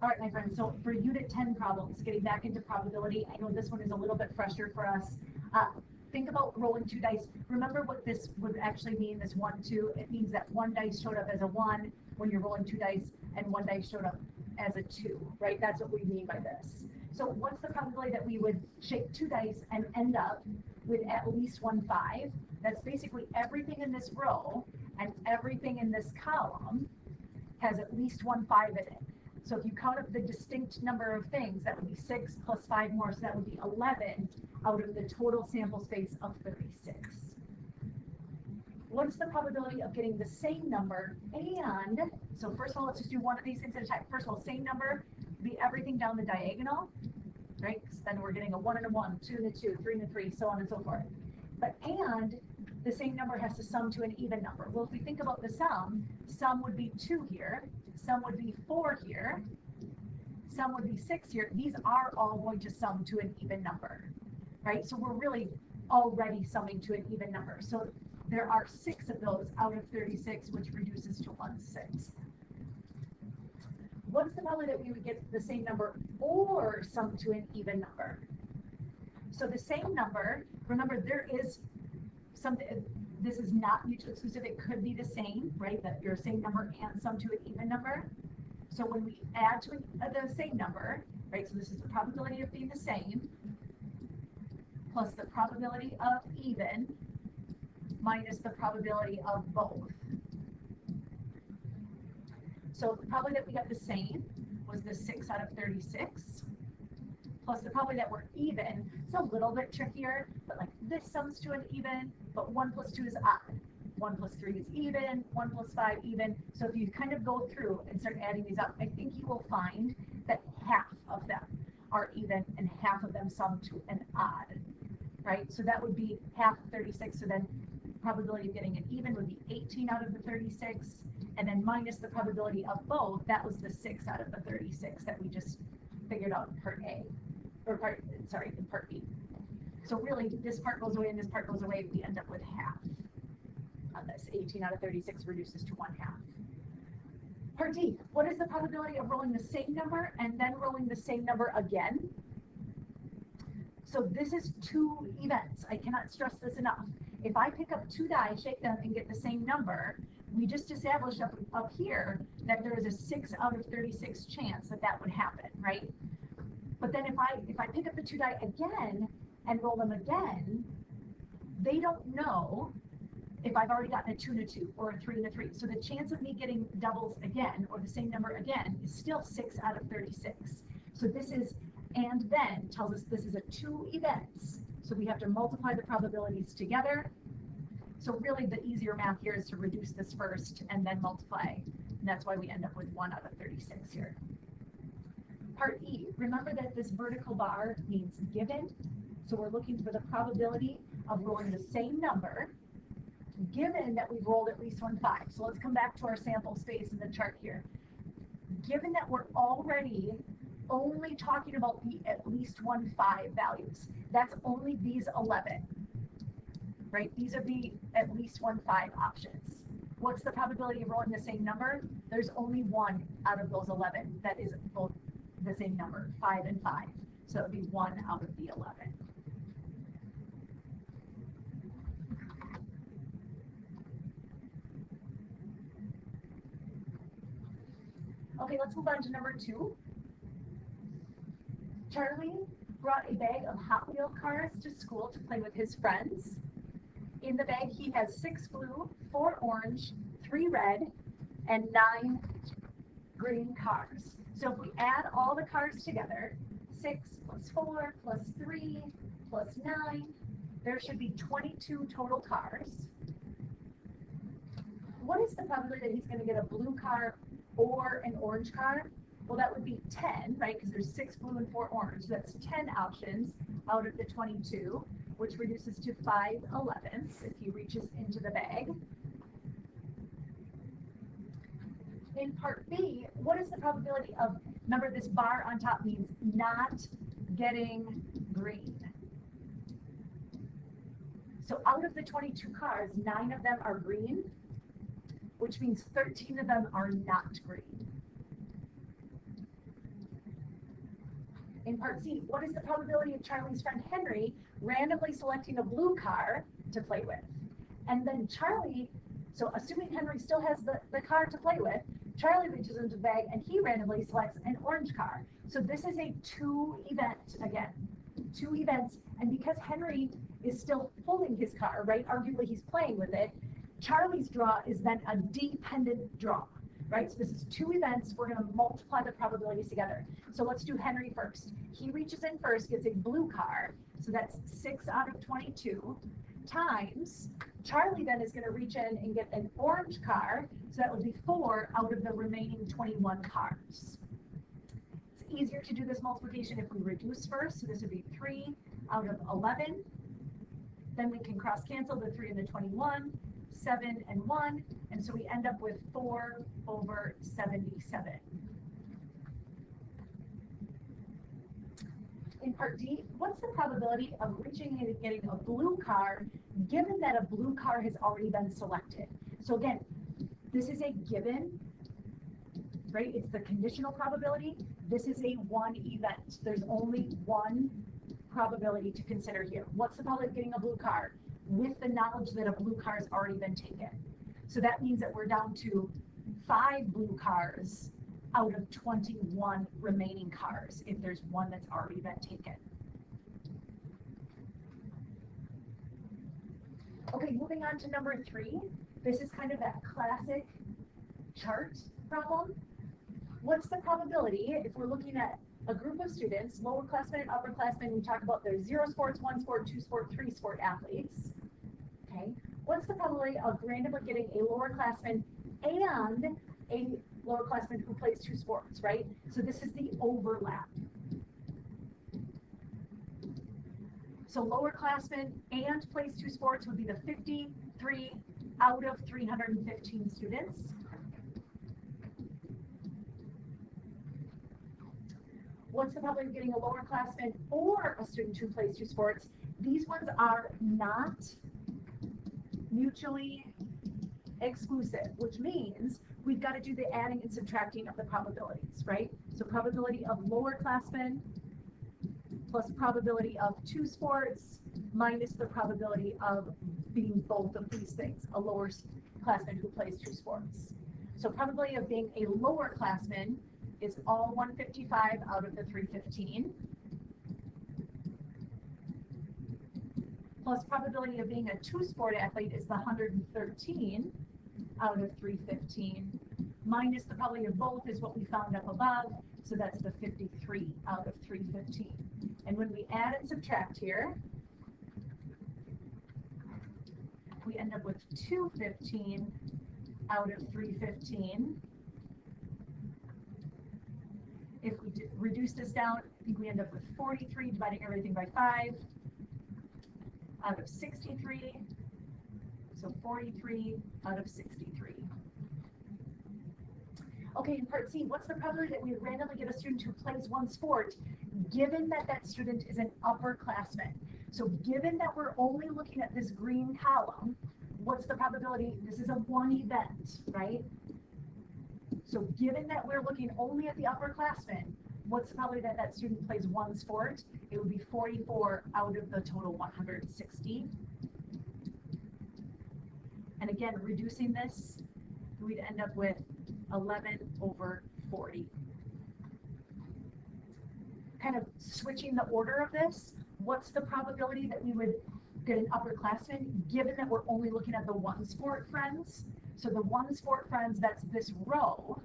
All right, my friends, so for Unit 10 problems, getting back into probability, I know this one is a little bit fresher for us. Think about rolling 2 dice. Remember what this would actually mean, this 1, 2. It means that 1 dice showed up as a 1 when you're rolling 2 dice, and 1 dice showed up as a 2, right? That's what we mean by this. So what's the probability that we would shake 2 dice and end up with at least 1 5? That's basically everything in this row and everything in this column has at least 1 5 in it. So if you count up the distinct number of things, that would be 6 plus 5 more, so that would be 11 out of the total sample space of 36. What's the probability of getting the same number? And, so first of all, let's just do one of these things at a time. First of all, same number, be everything down the diagonal, right? So then we're getting a 1 and a 1, 2 and a 2, 3 and a 3, so on and so forth. But, and the same number has to sum to an even number. Well, if we think about the sum would be 2 here, sum would be 4 here, sum would be 6 here. These are all going to sum to an even number, right? So we're really already summing to an even number. So there are 6 of those out of 36, which reduces to 1/6. What's the probability that we would get the same number or sum to an even number? So the same number, remember there is something, this is not mutually exclusive, it could be the same, right? That your same number and sum to an even number. So when we add to the same number, right? So this is the probability of being the same plus the probability of even minus the probability of both. So the probability that we got the same was the 6 out of 36 plus the probability that we're even. It's a little bit trickier, but like this sums to an even, but 1 plus 2 is odd. 1 plus 3 is even, 1 plus 5 even. So if you kind of go through and start adding these up, I think you will find that half of them are even and half of them sum to an odd, right? So that would be half of 36. So then probability of getting an even would be 18 out of the 36, and then minus the probability of both, that was the 6 out of the 36 that we just figured out in part A, or in part B. So really, this part goes away and this part goes away, we end up with half on this. 18 out of 36 reduces to 1/2. Part D, what is the probability of rolling the same number and then rolling the same number again? So this is 2 events. I cannot stress this enough. If I pick up 2 die, shake them, and get the same number, we just established up here that there is a 6 out of 36 chance that that would happen, right? But then if I pick up the 2 die again and roll them again, they don't know if I've already gotten a 2 and a 2 or a 3 and a 3. So the chance of me getting doubles again or the same number again is still 6 out of 36. So this is, and then tells us this is a 2 events. So we have to multiply the probabilities together. So really the easier math here is to reduce this first and then multiply. And that's why we end up with 1 out of 36 here. Part E, remember that this vertical bar means given. So we're looking for the probability of rolling the same number, given that we've rolled at least 1 5. So let's come back to our sample space in the chart here. Given that we're already only talking about the at least 1 5 values, that's only these 11, right? These are the at least 1 5 options. What's the probability of rolling the same number? There's only 1 out of those 11 that is both the same number, 5 and 5. So it would be 1 out of the 11. Okay, let's move on to number 2. Charlie brought a bag of Hot Wheel cars to school to play with his friends. In the bag, he has 6 blue, 4 orange, 3 red, and 9 green cars. So if we add all the cars together, 6 plus 4 plus 3 plus 9, there should be 22 total cars. What is the probability that he's going to get a blue car or an orange car? Well, that would be 10, right? Because there's 6 blue and 4 orange. So that's 10 options out of the 22, which reduces to 5 11ths if he reaches into the bag. In part B, what is the probability of, remember this bar on top means not getting green. So out of the 22 cars, 9 of them are green, which means 13 of them are not green. In part C, what is the probability of Charlie's friend Henry randomly selecting a blue car to play with? And then Charlie, so assuming Henry still has the car to play with, Charlie reaches into the bag and he randomly selects an orange car. So this is a two event again, two events. And because Henry is still holding his car, right? Arguably he's playing with it. Charlie's draw is then a dependent draw, right? So this is two events. We're going to multiply the probabilities together. So let's do Henry first. He reaches in first, gets a blue car. So that's 6 out of 22 times. Charlie then is going to reach in and get an orange car. So that would be 4 out of the remaining 21 cars. It's easier to do this multiplication if we reduce first. So this would be 3 out of 11. Then we can cross cancel the 3 and the 21, 7 and 1. And so we end up with 4 over 77. In part D, what's the probability of reaching and getting a blue car given that a blue car has already been selected? So again, this is a given, right? It's the conditional probability. This is a one event. There's only one probability to consider here. What's the probability of getting a blue car with the knowledge that a blue car has already been taken? So that means that we're down to 5 blue cars out of 21 remaining cars if there's one that's already been taken. Okay, moving on to number 3. This is kind of that classic chart problem. What's the probability if we're looking at a group of students, lowerclassmen and upperclassmen, we talk about their 0 sports, 1 sport, 2 sport, 3 sport athletes. Okay, what's the probability of randomly getting a lowerclassman and a lowerclassman who plays 2 sports, right? So this is the overlap. So lowerclassman and plays 2 sports would be the 53 out of 315 students. What's the probability of getting a lowerclassman or a student who plays 2 sports? These ones are not mutually exclusive, which means we've got to do the adding and subtracting of the probabilities, right? So probability of lowerclassmen plus probability of 2 sports minus the probability of being both of these things, a lowerclassman who plays 2 sports. So probability of being a lowerclassman is all 155 out of the 315. Plus probability of being a 2-sport athlete is the 113 out of 315. Minus the probability of both is what we found up above. So that's the 53 out of 315. And when we add and subtract here, we end up with 215 out of 315. If we reduce this down, I think we end up with 43, dividing everything by 5, out of 63. So 43 out of 63. Okay, in part C, what's the probability that we randomly get a student who plays 1 sport, given that that student is an upperclassman? So given that we're only looking at this green column, what's the probability? This is a one event, right? So given that we're looking only at the upperclassmen, what's the probability that that student plays 1 sport? It would be 44 out of the total 160. And again, reducing this, we'd end up with 11 over 40. Kind of switching the order of this, what's the probability that we would get an upperclassman, given that we're only looking at the 1 sport friends? So the 1 sport friends, that's this row.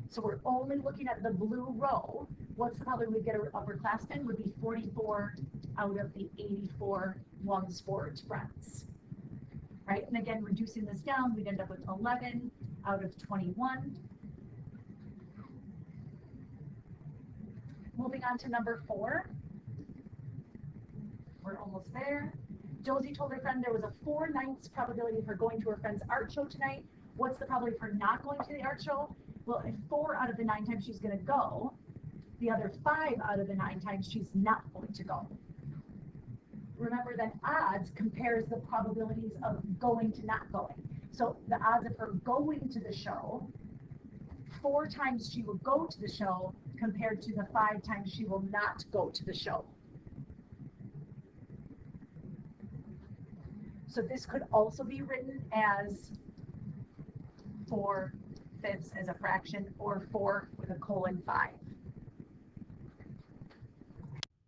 So we're only looking at the blue row. What's the probability we get an upperclassman? Would be 44 out of the 84 1 sport friends. Right? And again, reducing this down, we'd end up with 11 out of 21. Moving on to number 4. We're almost there. Josie told her friend there was a 4/9 probability of her going to her friend's art show tonight. What's the probability of her not going to the art show? Well, if 4 out of the 9 times she's going to go, the other 5 out of the 9 times she's not going to go. Remember that odds compares the probabilities of going to not going. So the odds of her going to the show 4 times she will go to the show compared to the 5 times she will not go to the show. So this could also be written as 4/5 as a fraction, or 4 with a colon 5.